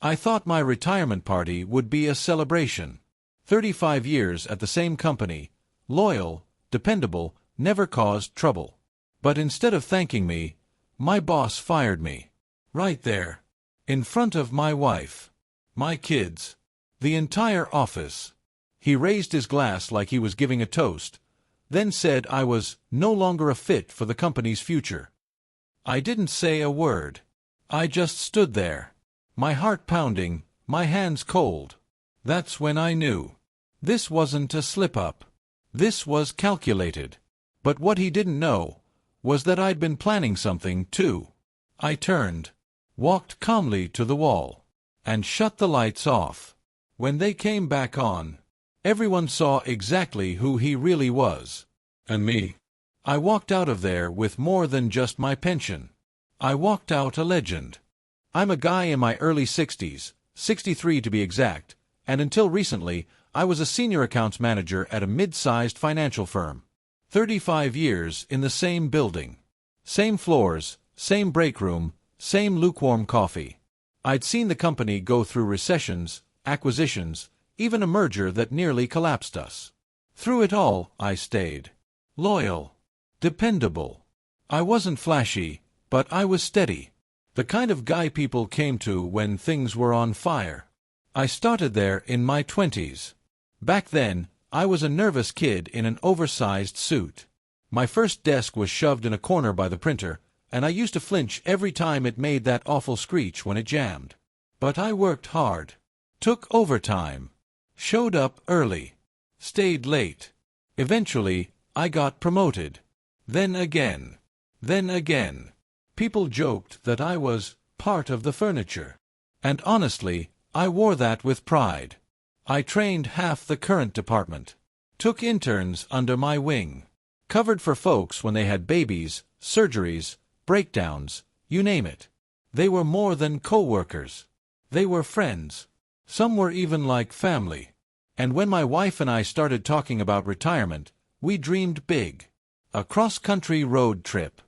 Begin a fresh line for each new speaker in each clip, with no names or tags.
I thought my retirement party would be a celebration. 35 years at the same company, loyal, dependable, never caused trouble. But instead of thanking me, my boss fired me. Right there. In front of my wife. My kids. The entire office. He raised his glass like he was giving a toast, then said I was no longer a fit for the company's future. I didn't say a word. I just stood there. My heart pounding, my hands cold. That's when I knew. This wasn't a slip-up. This was calculated. But what he didn't know was that I'd been planning something, too. I turned, walked calmly to the wall, and shut the lights off. When they came back on, everyone saw exactly who he really was. And me. I walked out of there with more than just my pension. I walked out a legend. I'm a guy in my early 60s, 63 to be exact, and until recently, I was a senior accounts manager at a mid-sized financial firm. 35 years in the same building. Same floors, same break room, same lukewarm coffee. I'd seen the company go through recessions, acquisitions, even a merger that nearly collapsed us. Through it all, I stayed. Loyal. Dependable. I wasn't flashy, but I was steady. The kind of guy people came to when things were on fire. I started there in my 20s. Back then, I was a nervous kid in an oversized suit. My first desk was shoved in a corner by the printer, and I used to flinch every time it made that awful screech when it jammed. But I worked hard. Took overtime. Showed up early. Stayed late. Eventually, I got promoted. Then again. Then again. People joked that I was part of the furniture. And honestly, I wore that with pride. I trained half the current department. Took interns under my wing. Covered for folks when they had babies, surgeries, breakdowns, you name it. They were more than coworkers. They were friends. Some were even like family. And when my wife and I started talking about retirement, we dreamed big. A cross-country road trip.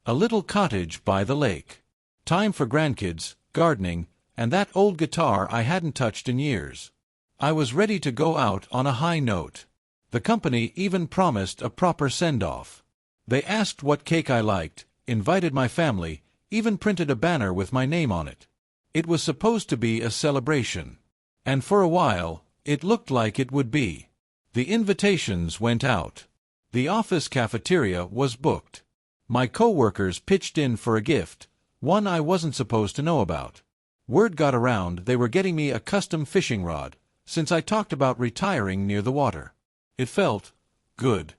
A little cottage by the lake. Time for grandkids, gardening, and that old guitar I hadn't touched in years. I was ready to go out on a high note. The company even promised a proper send-off. They asked what cake I liked, invited my family, even printed a banner with my name on it. It was supposed to be a celebration. And for a while, it looked like it would be. The invitations went out. The office cafeteria was booked. My coworkers pitched in for a gift, one I wasn't supposed to know about. Word got around they were getting me a custom fishing rod, since I talked about retiring near the water. It felt good.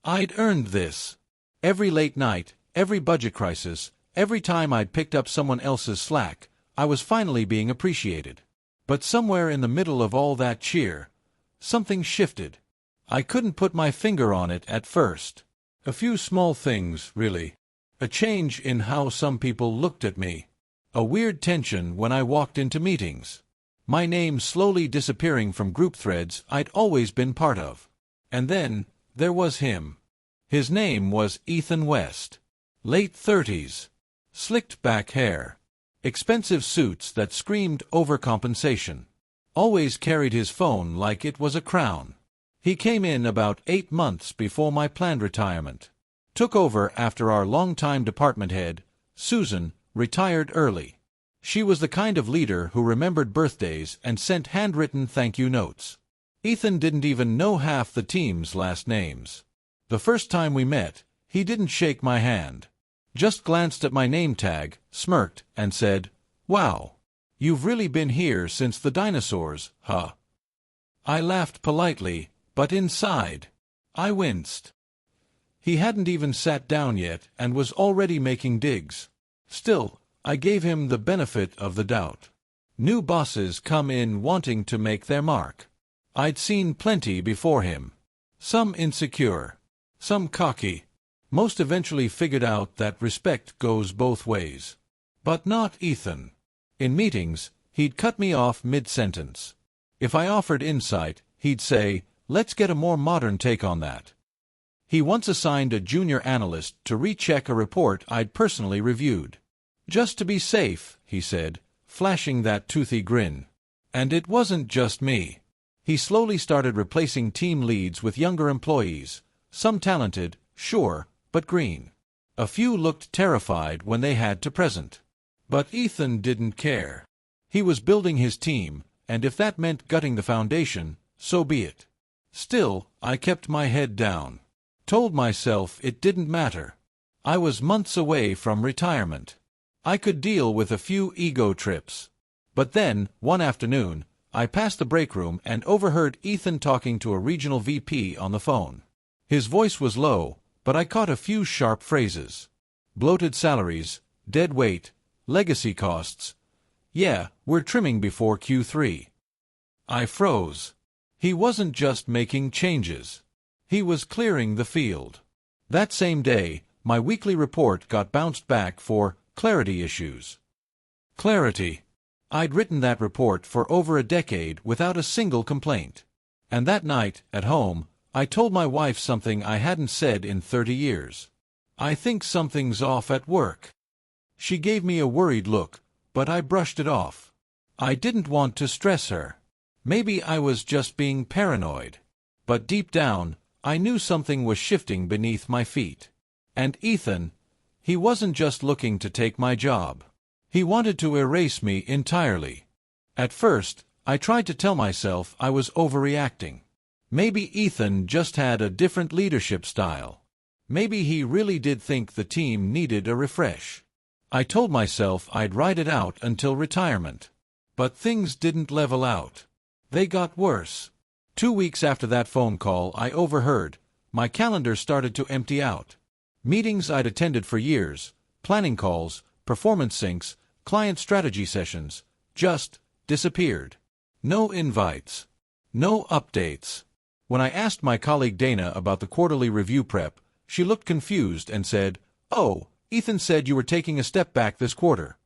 I'd earned this. Every late night, every budget crisis, every time I'd picked up someone else's slack, I was finally being appreciated. But somewhere in the middle of all that cheer, something shifted. I couldn't put my finger on it at first. A few small things, really. A change in how some people looked at me. A weird tension when I walked into meetings. My name slowly disappearing from group threads I'd always been part of. And then, there was him. His name was Ethan West. Late 30s. Slicked back hair. Expensive suits that screamed overcompensation. Always carried his phone like it was a crown. He came in about 8 months before my planned retirement. Took over after our longtime department head, Susan, retired early. She was the kind of leader who remembered birthdays and sent handwritten thank-you notes. Ethan didn't even know half the team's last names. The first time we met, he didn't shake my hand. Just glanced at my name tag, smirked, and said, "Wow, you've really been here since the dinosaurs, huh?" I laughed politely, but inside, I winced. He hadn't even sat down yet and was already making digs. Still, I gave him the benefit of the doubt. New bosses come in wanting to make their mark. I'd seen plenty before him. Some insecure, some cocky. Most eventually figured out that respect goes both ways. But not Ethan. In meetings, he'd cut me off mid-sentence. If I offered insight, he'd say, "Let's get a more modern take on that." He once assigned a junior analyst to recheck a report I'd personally reviewed. "Just to be safe," he said, flashing that toothy grin. And it wasn't just me. He slowly started replacing team leads with younger employees, some talented, sure, but green. A few looked terrified when they had to present. But Ethan didn't care. He was building his team, and if that meant gutting the foundation, so be it. Still, I kept my head down. Told myself it didn't matter. I was months away from retirement. I could deal with a few ego trips. But then, one afternoon, I passed the break room and overheard Ethan talking to a regional VP on the phone. His voice was low, but I caught a few sharp phrases. Bloated salaries, dead weight, legacy costs. Yeah, we're trimming before Q3. I froze. He wasn't just making changes. He was clearing the field. That same day, my weekly report got bounced back for clarity issues. Clarity. I'd written that report for over a decade without a single complaint. And that night, at home, I told my wife something I hadn't said in 30 years. I think something's off at work. She gave me a worried look, but I brushed it off. I didn't want to stress her. Maybe I was just being paranoid. But deep down, I knew something was shifting beneath my feet. And Ethan, he wasn't just looking to take my job. He wanted to erase me entirely. At first, I tried to tell myself I was overreacting. Maybe Ethan just had a different leadership style. Maybe he really did think the team needed a refresh. I told myself I'd ride it out until retirement. But things didn't level out. They got worse. 2 weeks after that phone call I overheard, my calendar started to empty out. Meetings I'd attended for years, planning calls, performance syncs, client strategy sessions, just disappeared. No invites. No updates. When I asked my colleague Dana about the quarterly review prep, she looked confused and said, "Oh, Ethan said you were taking a step back this quarter."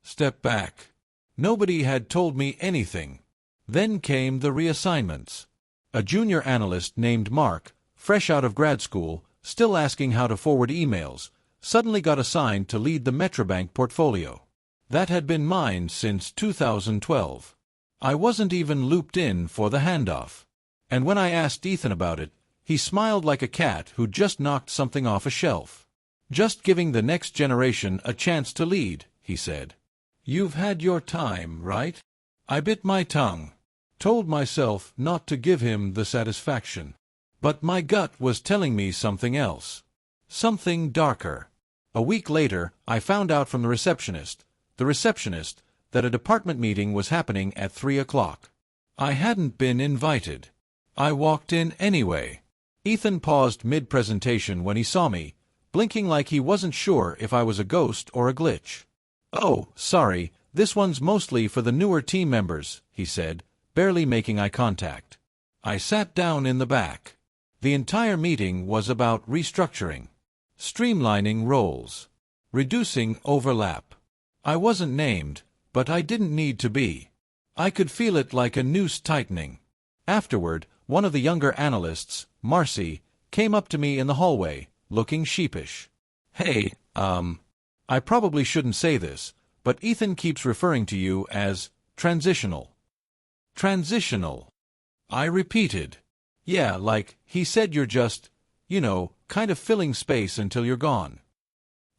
Step back. Nobody had told me anything. Then came the reassignments. A junior analyst named Mark, fresh out of grad school, still asking how to forward emails, suddenly got assigned to lead the Metrobank portfolio. That had been mine since 2012. I wasn't even looped in for the handoff. And when I asked Ethan about it, he smiled like a cat who just knocked something off a shelf. "Just giving the next generation a chance to lead," he said. "You've had your time, right?" I bit my tongue. Told myself not to give him the satisfaction. But my gut was telling me something else. Something darker. A week later, I found out from the receptionist, that a department meeting was happening at 3 o'clock. I hadn't been invited. I walked in anyway. Ethan paused mid-presentation when he saw me, blinking like he wasn't sure if I was a ghost or a glitch. "Oh, sorry, this one's mostly for the newer team members," he said, barely making eye contact. I sat down in the back. The entire meeting was about restructuring, streamlining roles, reducing overlap. I wasn't named, but I didn't need to be. I could feel it like a noose tightening. Afterward, one of the younger analysts, Marcy, came up to me in the hallway, looking sheepish. "Hey, I probably shouldn't say this, but Ethan keeps referring to you as transitional." Transitional. I repeated. "Yeah, like, he said you're just, kind of filling space until you're gone."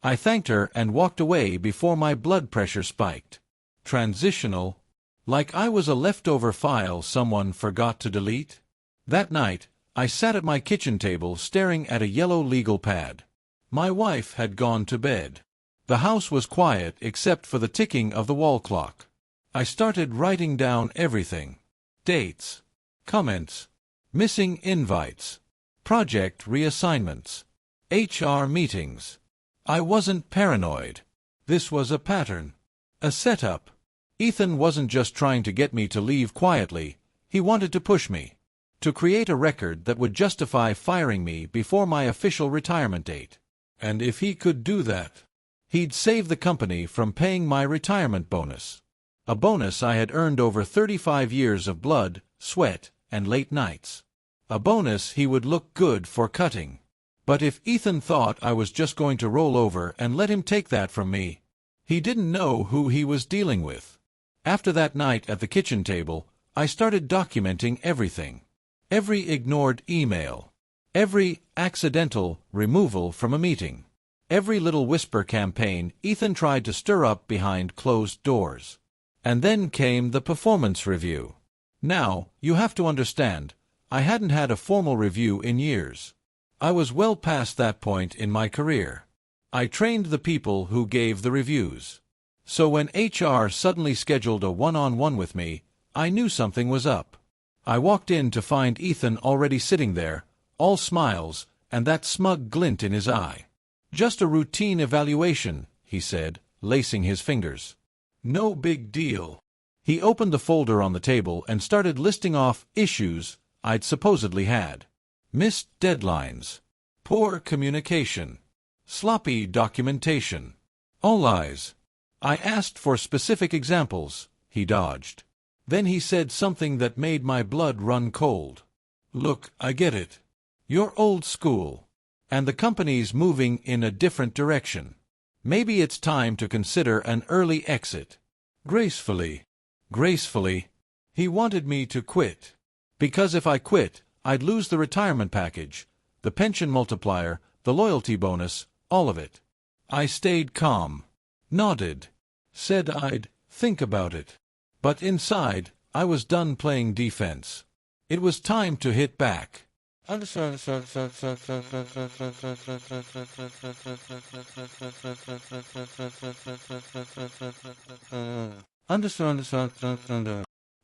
I thanked her and walked away before my blood pressure spiked. Transitional? Like I was a leftover file someone forgot to delete? That night, I sat at my kitchen table staring at a yellow legal pad. My wife had gone to bed. The house was quiet except for the ticking of the wall clock. I started writing down everything. Dates. Comments. Missing invites. Project reassignments. HR meetings. I wasn't paranoid. This was a pattern. A setup. Ethan wasn't just trying to get me to leave quietly. He wanted to push me. To create a record that would justify firing me before my official retirement date. And if he could do that, he'd save the company from paying my retirement bonus. A bonus I had earned over 35 years of blood, sweat, and late nights. A bonus he would look good for cutting. But if Ethan thought I was just going to roll over and let him take that from me, He didn't know who he was dealing with. After that night at the kitchen table, I started documenting everything. Every ignored email. Every accidental removal from a meeting. Every little whisper campaign Ethan tried to stir up behind closed doors. And then came the performance review. Now, you have to understand, I hadn't had a formal review in years. I was well past that point in my career. I trained the people who gave the reviews. So when HR suddenly scheduled a one-on-one with me, I knew something was up. I walked in to find Ethan already sitting there, all smiles, and that smug glint in his eye. "Just a routine evaluation," he said, lacing his fingers. "No big deal." He opened the folder on the table and started listing off issues I'd supposedly had. Missed deadlines. Poor communication. Sloppy documentation. All lies. I asked for specific examples. He dodged. Then he said something that made my blood run cold. "Look, I get it. You're old school. And the company's moving in a different direction. Maybe it's time to consider an early exit. Gracefully." Gracefully. He wanted me to quit. Because if I quit, I'd lose the retirement package, the pension multiplier, the loyalty bonus, all of it. I stayed calm. Nodded. Said I'd think about it. But inside, I was done playing defense. It was time to hit back. Understood.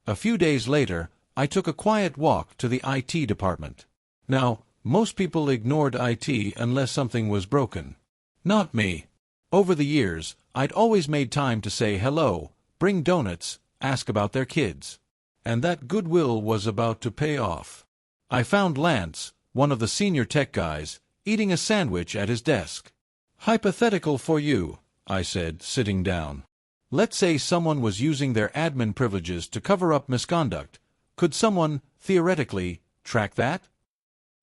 A few days later, I took a quiet walk to the IT department. Now, most people ignored IT unless something was broken. Not me. Over the years, I'd always made time to say hello, bring donuts, ask about their kids. And that goodwill was about to pay off. I found Lance, one of the senior tech guys, eating a sandwich at his desk. "Hypothetical for you," I said, sitting down. "Let's say someone was using their admin privileges to cover up misconduct. Could someone, theoretically, track that?"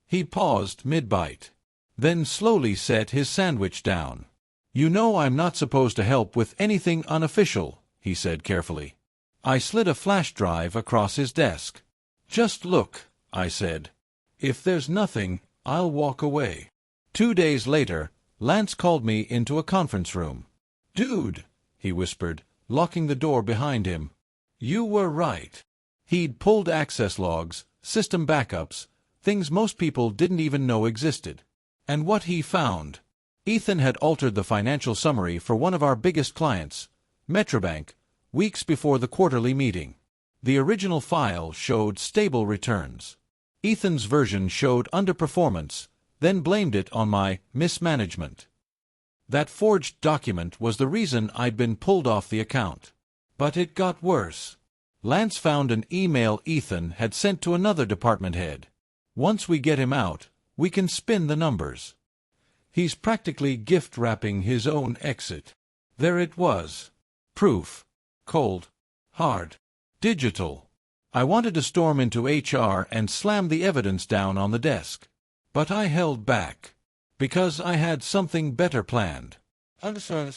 He paused mid-bite. Then slowly set his sandwich down. "You know I'm not supposed to help with anything unofficial," he said carefully. I slid a flash drive across his desk. "Just look," I said. "If there's nothing, I'll walk away." 2 days later, Lance called me into a conference room. "Dude," he whispered, locking the door behind him. "You were right." He'd pulled access logs, system backups, things most people didn't even know existed. And what he found? Ethan had altered the financial summary for one of our biggest clients, Metrobank, weeks before the quarterly meeting. The original file showed stable returns. Ethan's version showed underperformance, then blamed it on my mismanagement. That forged document was the reason I'd been pulled off the account. But it got worse. Lance found an email Ethan had sent to another department head. "Once we get him out, we can spin the numbers." He's practically gift-wrapping his own exit. There it was. Proof. Cold. Hard. Digital. I wanted to storm into HR and slam the evidence down on the desk. But I held back. Because I had something better planned. Understood.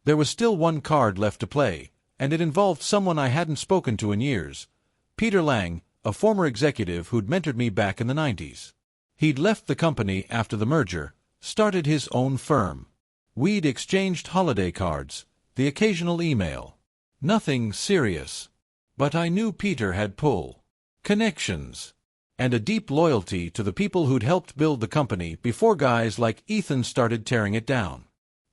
There was still one card left to play, and it involved someone I hadn't spoken to in years. Peter Lang, a former executive who'd mentored me back in the 90s. He'd left the company after the merger, started his own firm. We'd exchanged holiday cards, the occasional email. Nothing serious. But I knew Peter had pull. Connections. And a deep loyalty to the people who'd helped build the company before guys like Ethan started tearing it down.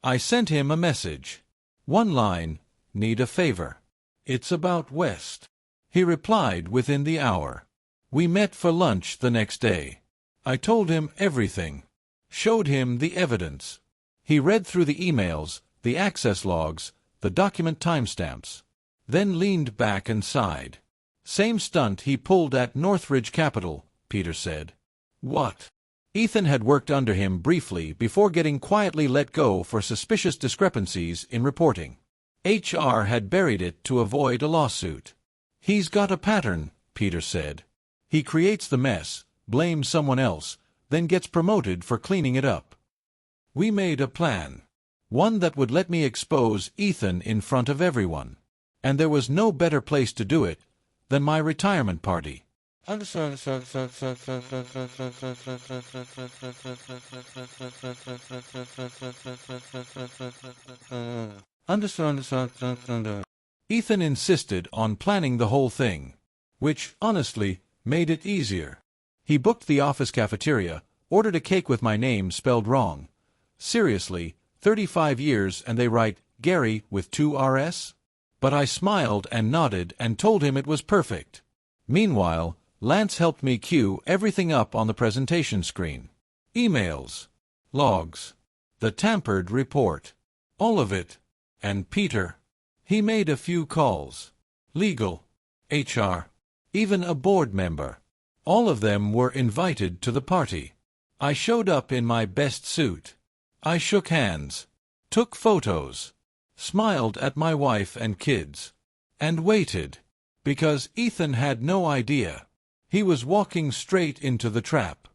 I sent him a message. One line, "Need a favor. It's about West." He replied within the hour. We met for lunch the next day. I told him everything. Showed him the evidence. He read through the emails, the access logs, the document timestamps. Then leaned back and sighed. "Same stunt he pulled at Northridge Capital," Peter said. "What?" Ethan had worked under him briefly before getting quietly let go for suspicious discrepancies in reporting. HR had buried it to avoid a lawsuit. "He's got a pattern," Peter said. He creates the mess, blames someone else, then gets promoted for cleaning it up. We made a plan. One that would let me expose Ethan in front of everyone. And there was no better place to do it than my retirement party. Ethan insisted on planning the whole thing, which, honestly, made it easier. He booked the office cafeteria, ordered a cake with my name spelled wrong. Seriously, 35 years and they write Gary with 2 R's? But I smiled and nodded and told him it was perfect. Meanwhile, Lance helped me cue everything up on the presentation screen. Emails, logs, the tampered report, all of it. And Peter. He made a few calls. Legal, HR, even a board member. All of them were invited to the party. I showed up in my best suit. I shook hands, took photos, smiled at my wife and kids, and waited, because Ethan had no idea. He was walking straight into the trap.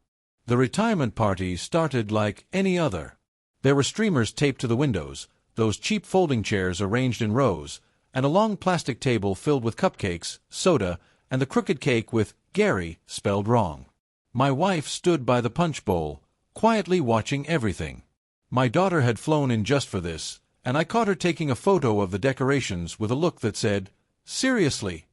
The retirement party started like any other. There were streamers taped to the windows, those cheap folding chairs arranged in rows, and a long plastic table filled with cupcakes, soda, and the crooked cake with Gary spelled wrong. My wife stood by the punch bowl, quietly watching everything. My daughter had flown in just for this, and I caught her taking a photo of the decorations with a look that said, "Seriously?"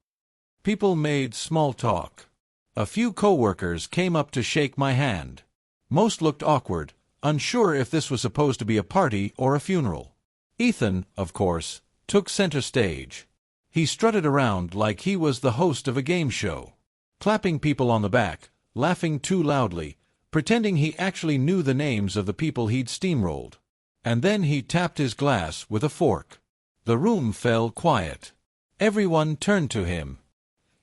People made small talk. A few coworkers came up to shake my hand. Most looked awkward, unsure if this was supposed to be a party or a funeral. Ethan, of course, took center stage. He strutted around like he was the host of a game show, clapping people on the back, laughing too loudly, pretending he actually knew the names of the people he'd steamrolled. And then he tapped his glass with a fork. The room fell quiet. Everyone turned to him.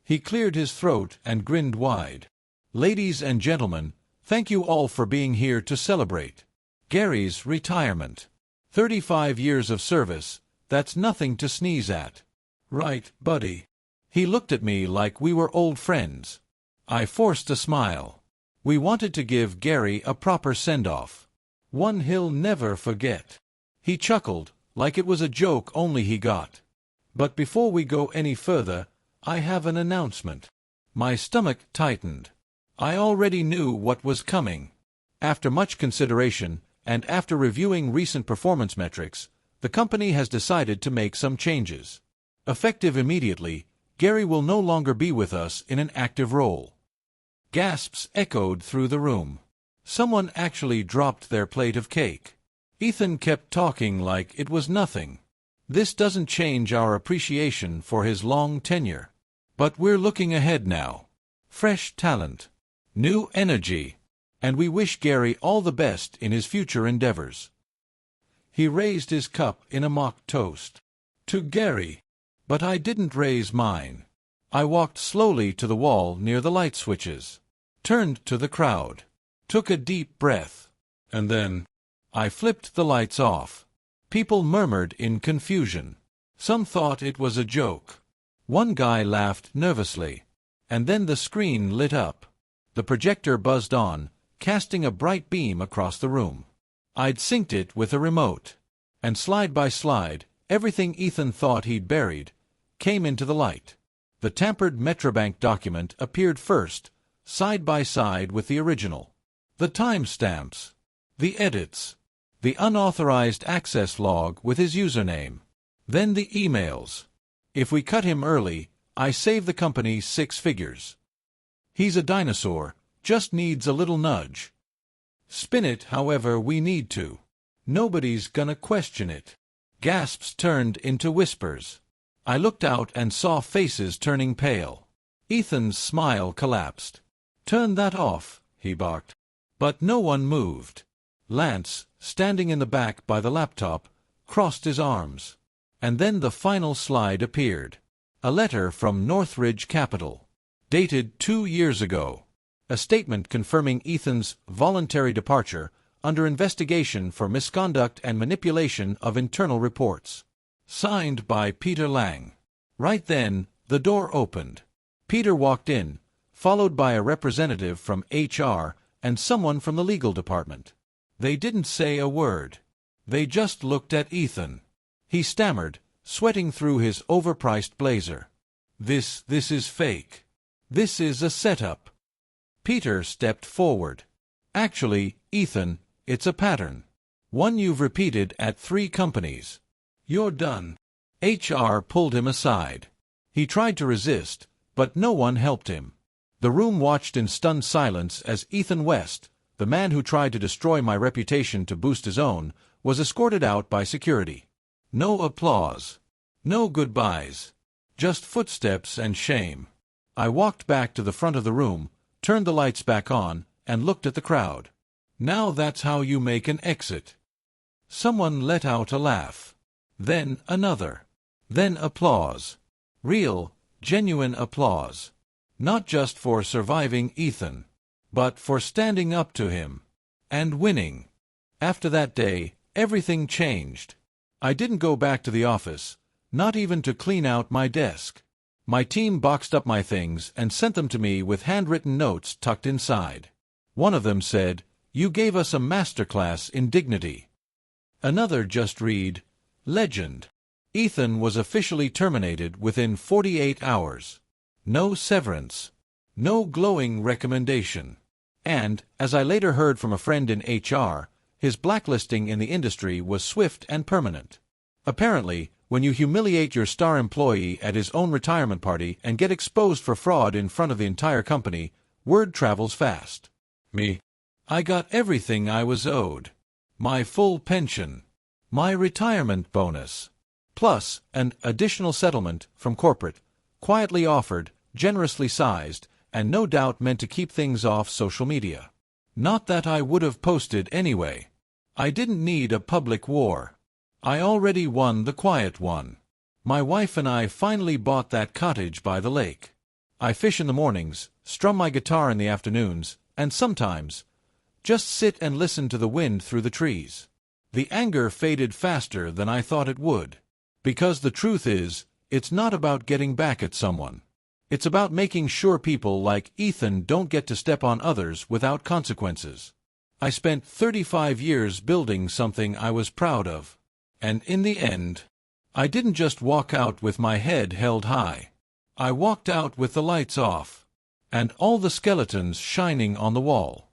He cleared his throat and grinned wide. "Ladies and gentlemen, thank you all for being here to celebrate Gary's retirement. 35 years of service, that's nothing to sneeze at. Right, buddy?" He looked at me like we were old friends. I forced a smile. We wanted to give Gary a proper send-off. One he'll never forget. He chuckled, like it was a joke only he got. But before we go any further, I have an announcement. My stomach tightened. I already knew what was coming. After much consideration, and after reviewing recent performance metrics, the company has decided to make some changes. Effective immediately, Gary will no longer be with us in an active role. Gasps echoed through the room. Someone actually dropped their plate of cake. Ethan kept talking like it was nothing. This doesn't change our appreciation for his long tenure. But we're looking ahead now. Fresh talent. New energy. And we wish Gary all the best in his future endeavors. He raised his cup in a mock toast. To Gary. But I didn't raise mine. I walked slowly to the wall near the light switches. Turned to the crowd. Took a deep breath. And then I flipped the lights off. People murmured in confusion. Some thought it was a joke. One guy laughed nervously. And then the screen lit up. The projector buzzed on, casting a bright beam across the room. I'd synced it with a remote. And slide by slide, everything Ethan thought he'd buried came into the light. The tampered Metrobank document appeared first, side by side with the original. The timestamps. The edits. The unauthorized access log with his username. Then the emails. If we cut him early, I save the company 6 figures. He's a dinosaur, just needs a little nudge. Spin it however we need to. Nobody's gonna question it. Gasps turned into whispers. I looked out and saw faces turning pale. Ethan's smile collapsed. "Turn that off," he barked. But no one moved. Lance, standing in the back by the laptop, crossed his arms. And then the final slide appeared. A letter from Northridge Capital. Dated 2 years ago. A statement confirming Ethan's voluntary departure under investigation for misconduct and manipulation of internal reports. Signed by Peter Lang. Right then, the door opened. Peter walked in, followed by a representative from HR and someone from the legal department. They didn't say a word. They just looked at Ethan. He stammered, sweating through his overpriced blazer. This is fake. This is a setup." Peter stepped forward. "Actually, Ethan, it's a pattern. One you've repeated at 3 companies. You're done." HR pulled him aside. He tried to resist, but no one helped him. The room watched in stunned silence as Ethan West, the man who tried to destroy my reputation to boost his own, was escorted out by security. No applause. No goodbyes. Just footsteps and shame. I walked back to the front of the room, turned the lights back on, and looked at the crowd. Now that's how you make an exit. Someone let out a laugh. Then another. Then applause. Real, genuine applause. Not just for surviving Ethan, but for standing up to him. And winning. After that day, everything changed. I didn't go back to the office, not even to clean out my desk. My team boxed up my things and sent them to me with handwritten notes tucked inside. One of them said, "You gave us a masterclass in dignity." Another just read, "Legend." Ethan was officially terminated within 48 hours. No severance. No glowing recommendation. And, as I later heard from a friend in HR, his blacklisting in the industry was swift and permanent. Apparently, when you humiliate your star employee at his own retirement party and get exposed for fraud in front of the entire company, word travels fast. I got everything I was owed. My full pension. My retirement bonus. Plus, an additional settlement from corporate, quietly offered, generously sized, and no doubt meant to keep things off social media. Not that I would have posted anyway. I didn't need a public war. I already won the quiet one. My wife and I finally bought that cottage by the lake. I fish in the mornings, strum my guitar in the afternoons, and sometimes just sit and listen to the wind through the trees. The anger faded faster than I thought it would. Because the truth is, it's not about getting back at someone. It's about making sure people like Ethan don't get to step on others without consequences. I spent 35 years building something I was proud of. And in the end, I didn't just walk out with my head held high. I walked out with the lights off. And all the skeletons shining on the wall.